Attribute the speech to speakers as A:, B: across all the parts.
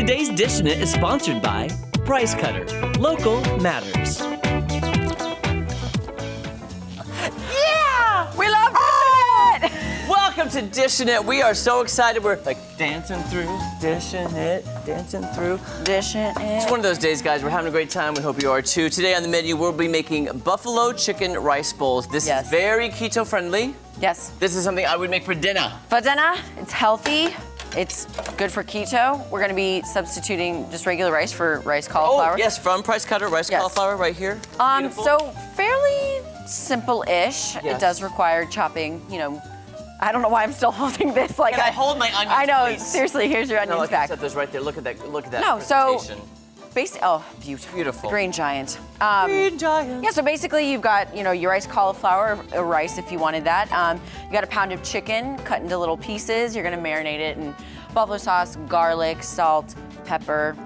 A: Today's Dishin' It is sponsored by Price Cutter. Local matters.
B: Yeah! We love Dishin' It!
C: Welcome to Dishin' It. We are so excited. We're like dancing through, dishing it, dancing through.
B: Dishin' It.
C: It's one of those days, guys. We're having a great time. We hope you are too. Today on the menu, we'll be making buffalo chicken rice bowls. This is very keto friendly.
B: Yes.
C: This is something I would make for dinner.
B: For dinner, it's healthy. It's good for keto. We're gonna be substituting just regular rice for rice cauliflower.
C: Oh, yes, from Price Cutter, rice cauliflower right here. Beautiful.
B: So fairly simple-ish.
C: Yes.
B: It does require chopping, you know. I don't know why I'm still holding this. Like,
C: Can I hold my onions,
B: I know,
C: please?
B: seriously, here's your onions
C: No,
B: back.
C: set those right there. Look at that. Look at that.
B: No, so
C: presentation.
B: oh, beautiful.
C: Beautiful.
B: The green giant.
C: Green giant.
B: Yeah, so basically you've got, you know, your rice cauliflower, or rice if you wanted that. You got a pound of chicken cut into little pieces. You're gonna marinate it in buffalo sauce, garlic, salt, pepper,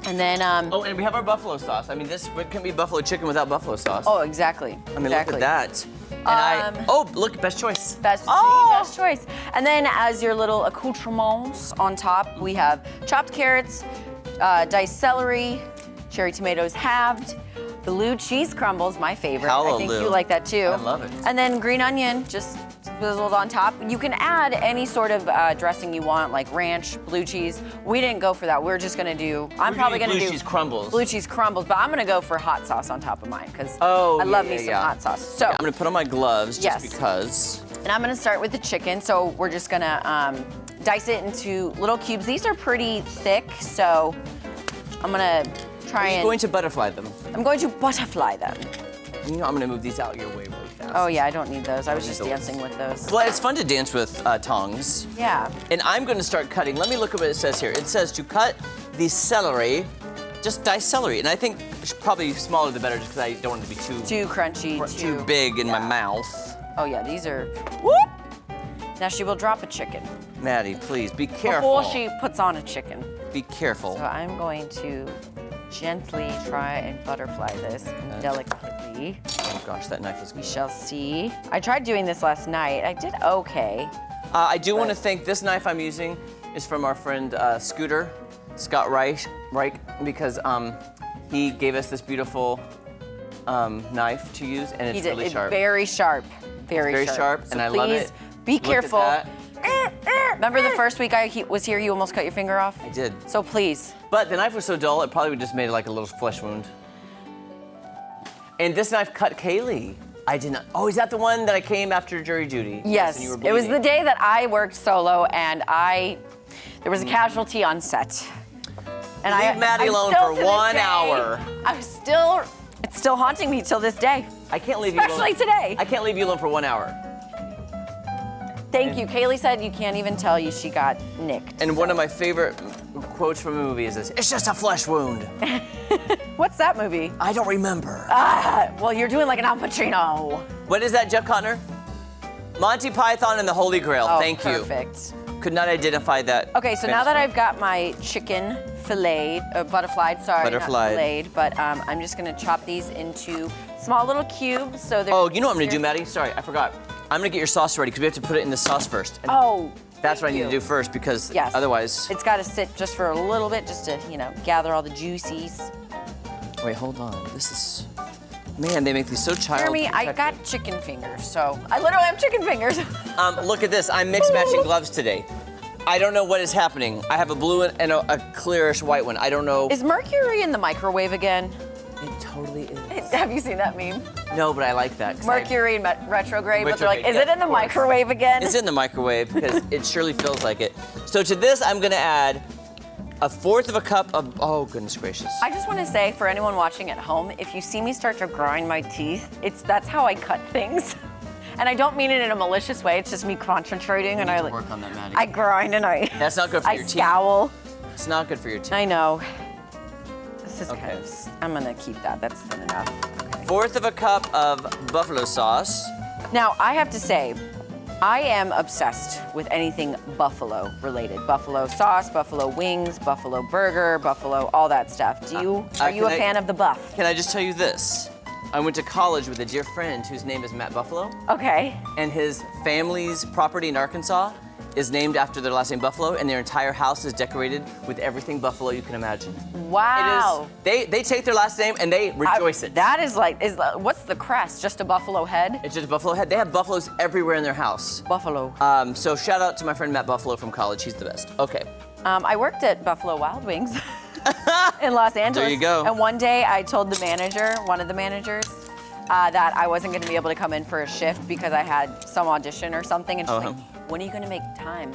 B: and then
C: Oh, and we have our buffalo sauce. I mean, this can be buffalo chicken without buffalo sauce.
B: oh, exactly.
C: I mean,
B: exactly.
C: look at that. And oh, look, best choice.
B: Best choice. And then as your little accoutrements on top, we have chopped carrots, diced celery, cherry tomatoes halved, blue cheese crumbles, my favorite. I think you like that too.
C: I love it.
B: And then green onion, just drizzled on top. You can add any sort of dressing you want, like ranch, blue cheese. We didn't go for that. We're just gonna do, I'm probably gonna do
C: blue cheese crumbles.
B: Blue cheese crumbles, but I'm gonna go for hot sauce on top of mine, because
C: I
B: love me some hot sauce. So
C: I'm gonna put on my gloves just because.
B: And I'm gonna start with the chicken. So we're just gonna dice it into little cubes. These are pretty thick, so I'm gonna try and...
C: You're going to butterfly them.
B: I'm going to butterfly them.
C: You know, I'm gonna move these out your way really fast.
B: Oh yeah, I don't need those. I was just dancing with those.
C: Well, it's fun to dance with tongs.
B: Yeah.
C: And I'm gonna start cutting. Let me look at what it says here. It says to cut the celery, just dice celery. And I think probably smaller the better, just because I don't want it to be
B: too crunchy,
C: too big in my mouth.
B: Oh yeah, these are, whoop! Now she will drop a chicken.
C: Maddie, please, be careful.
B: Before she puts on a chicken.
C: Be careful.
B: So I'm going to gently try and butterfly this delicately.
C: Oh gosh, that knife is good.
B: We shall see. I tried doing this last night. I did okay.
C: I do want to thank, this knife I'm using is from our friend Scooter, Scott Reich, because he gave us this beautiful knife to use, and it's really sharp.
B: Very sharp. Very sharp.
C: And I love it.
B: Be careful.
C: Look at that.
B: Remember the first week I was here, you almost cut your finger off?
C: I did.
B: So please.
C: But the knife was so dull, it probably would just made it like a little flesh wound. And this knife cut Kaylee. I did not. Oh, is that the one that I came after jury duty?
B: Yes.
C: And you were
B: It was
C: bleeding.
B: the day that I worked solo, and there was a casualty on set. And
C: Leave Maddie alone for 1 hour.
B: It's still haunting me till this day.
C: I can't leave you alone.
B: Especially today.
C: I can't leave you alone for 1 hour.
B: Thank you. Kaylee said you can't even tell you she got nicked.
C: And one of my favorite quotes from a movie is this: "It's just a flesh wound."
B: What's that movie?
C: I don't remember.
B: Well, you're doing like an Al Pacino.
C: What is that, Jeff Cotner? Monty Python and the Holy Grail.
B: Oh,
C: Thank you.
B: Perfect.
C: Could not identify that.
B: Okay, so now that I've got my chicken filleted, butterflied, sorry, not filleted, but I'm just gonna chop these into small little cubes. So they're
C: Oh, you know what I'm gonna do, Maddie? Sorry, I forgot. I'm gonna get your sauce ready because we have to put it in the sauce first. And that's what I need to do first, because otherwise.
B: It's gotta sit just for a little bit, just to, you know, gather all the juices.
C: Wait, hold on. This is, man, they make these so child
B: Jeremy, I got chicken fingers, so I literally have chicken fingers.
C: Look at this. I'm mixed matching gloves today. I don't know what is happening. I have a blue and a clearish white one. I don't know.
B: Is mercury in the microwave again?
C: It totally is.
B: Have you seen that meme?
C: No, but I like that.
B: Mercury in retrograde, but they're like, is it in the microwave again?
C: It's in the microwave because it surely feels like it. So to this, I'm gonna add 1/4 cup of, oh goodness gracious.
B: I just want to say, for anyone watching at home, if you see me start to grind my teeth, that's how I cut things. And I don't mean it in a malicious way, it's just me concentrating and I like
C: work on that, Maddie.
B: I grind and
C: That's not good for your teeth.
B: I scowl.
C: It's not good for your teeth.
B: I know. This is kind of, I'm gonna keep that, that's thin enough. Okay.
C: 1/4 cup of buffalo sauce.
B: Now, I have to say, I am obsessed with anything buffalo related. Buffalo sauce, buffalo wings, buffalo burger, buffalo, all that stuff. Are you a fan of the buff?
C: Can I just tell you this? I went to college with a dear friend whose name is Matt Buffalo.
B: Okay.
C: And his family's property in Arkansas is named after their last name Buffalo, and their entire house is decorated with everything Buffalo you can imagine.
B: Wow.
C: It is. They take their last name and they rejoice it.
B: That is like, what's the crest? Just a buffalo head?
C: It's just a buffalo head. They have buffaloes everywhere in their house.
B: Buffalo.
C: So shout out to my friend Matt Buffalo from college. He's the best. Okay.
B: I worked at Buffalo Wild Wings in Los Angeles.
C: There you go.
B: And one day I told the manager, one of the managers, that I wasn't going to be able to come in for a shift because I had some audition or something. And she's like, when are you going to make time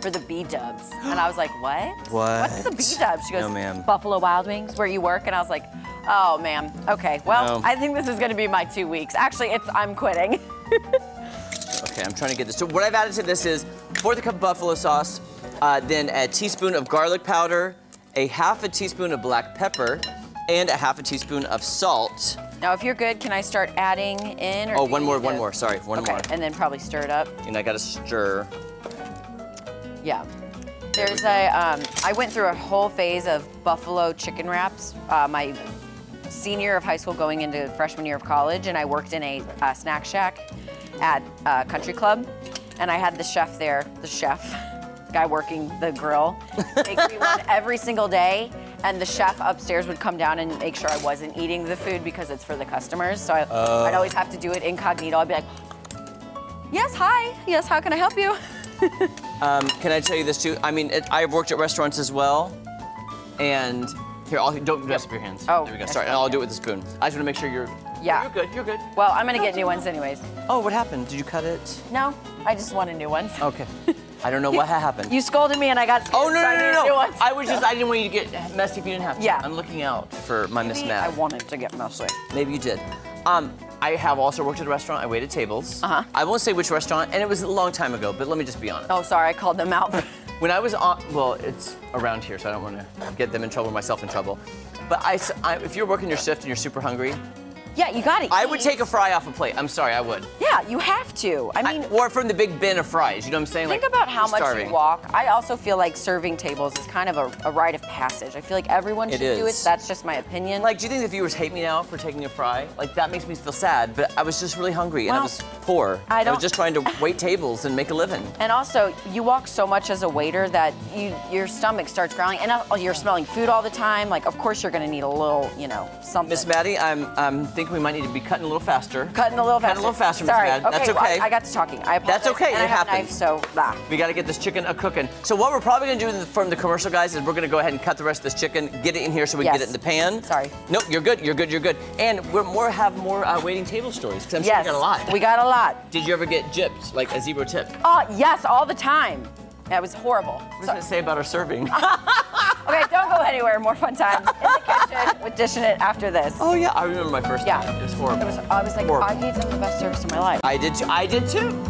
B: for the B-dubs? And I was like, what?
C: What?
B: What's the B-dubs? She goes,
C: No, ma'am.
B: Buffalo Wild Wings, where you work? And I was like, oh, ma'am. Okay, well,
C: No.
B: I think this is going to be my 2 weeks. Actually, I'm quitting.
C: Okay, I'm trying to get this. So what I've added to this is 1/4 cup of buffalo sauce, then a teaspoon of garlic powder, a 1/2 teaspoon of black pepper, and a 1/2 teaspoon of salt.
B: Now, if you're good, can I start adding in? Or
C: Oh,
B: do
C: one
B: you
C: more,
B: need
C: one
B: to-
C: more. Sorry, one
B: Okay,
C: more.
B: and then probably stir it up.
C: And I gotta stir.
B: Yeah. There's I went through a whole phase of buffalo chicken wraps my senior of high school going into freshman year of college, and I worked in a snack shack at Country Club, and I had the chef there, the guy working the grill, make me one every single day, and the chef upstairs would come down and make sure I wasn't eating the food because it's for the customers, so I'd always have to do it incognito. I'd be like, yes, hi, yes, how can I help you?
C: Can I tell you this too? I mean, I've worked at restaurants as well, and here, don't mess up your hands.
B: Oh,
C: There we go. Sorry, and I'll do it with a spoon. I just want to make sure you're.
B: Yeah.
C: You're good. You're good.
B: Well, I'm gonna get new ones anyways.
C: Oh, what happened? Did you cut it?
B: No, I just wanted new ones.
C: Okay. I don't know what happened.
B: You scolded me and I got scared.
C: Oh, no,
B: so I
C: no,
B: needed
C: no,
B: new
C: no.
B: ones.
C: I didn't want you to get messy if you didn't have to.
B: Yeah.
C: I'm looking out for my Miss
B: Maybe I
C: Matt.
B: wanted to get messy.
C: Maybe you did. I have also worked at a restaurant. I waited tables.
B: Uh-huh.
C: I won't say which restaurant, and it was a long time ago, but let me just be honest.
B: Oh, sorry, I called them out.
C: When I was on, well, it's around here, so I don't want to get them in trouble or myself in trouble. But if you're working your shift and you're super hungry,
B: Yeah, you gotta eat.
C: I would take a fry off a plate. I'm sorry, I would.
B: Yeah, you have to. I mean,
C: Or from the big bin of fries, you know what I'm saying?
B: think
C: Like,
B: about how
C: you're
B: much
C: starving.
B: you walk. I also feel like serving tables is kind of a rite of passage. I feel like everyone
C: It
B: should do it.
C: is.
B: That's just my opinion.
C: Like, do you think the viewers hate me now for taking a fry? Like, that makes me feel sad, but I was just really hungry and I
B: Well,
C: was poor.
B: I
C: was
B: don't-
C: just trying to wait tables and make a living.
B: And also, you walk so much as a waiter that your stomach starts growling, and you're smelling food all the time. Like, of course, you're gonna need a little, something.
C: Miss Maddie, I'm thinking we might need to be cutting a little faster.
B: Cutting a little faster.
C: Cutting a little faster, Miss
B: Sorry.
C: Mad.
B: Okay,
C: That's okay.
B: I got to talking. I apologize.
C: That's okay,
B: And
C: it
B: I have a
C: happens.
B: knife, so blah.
C: We got to get this chicken a-cooking. So what we're probably going to do from the commercial, guys, is we're going to go ahead and cut the rest of this chicken, get it in here so we can get
B: Yes.
C: it in the pan.
B: Sorry.
C: Nope, you're good, you're good, you're good. And we're have more waiting table stories, because I'm sure
B: Yes,
C: you got a lot.
B: we got a lot.
C: Did you ever get gypped, like a zebra tip?
B: Yes, all the time. That was horrible.
C: What was I going to say about our serving?
B: Okay, don't go anywhere. More fun times in the kitchen with Dishing It after this.
C: Oh, yeah, I remember my first
B: Yeah.
C: time. It was horrible.
B: I was like,
C: Horrible.
B: I gave them the best service of my life.
C: I did too.